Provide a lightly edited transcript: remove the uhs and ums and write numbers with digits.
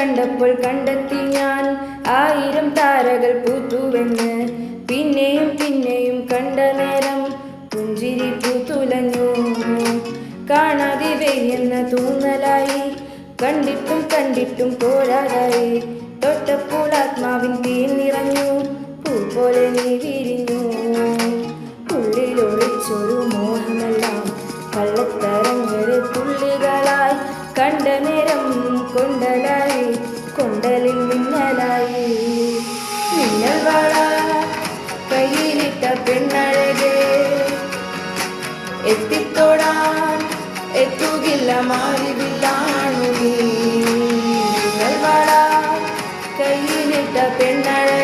കണ്ടപ്പോൾ കണ്ടെത്തി ഞാൻ 1000 താരകൾ പൂത്തുവെന്ന്. പിന്നെയും പിന്നെയും കണ്ട നേരം പുഞ്ചിരി പൂത്തുലഞ്ഞു. കാണാതെ വെയ്യെന്ന തോന്നലായി, കണ്ടിട്ടും കണ്ടിട്ടും പോരാതായി. തൊട്ടപ്പോൾ ആത്മാവിൻ തീ നിറഞ്ഞു, പൂ പോലെ നീ വിരിഞ്ഞു. ഉള്ളിലൊളിച്ചൊരു മോഹമെല്ലാം കള്ളത്തരങ്ങളെ തുള്ളികളായി. കണ്ട നേരം കൊണ്ടലായി, കൊണ്ടലിൽ മിന്നലായി. മിന്നൽ വള കയ്യിലിട്ട പെണ്ണഴകേ, എത്തിത്തൊടാൻ എത്തുകില്ല മാറിവില്ലാണു നീ. മിന്നൽ വള കയ്യിലിട്ട പെണ്ണഴകേ,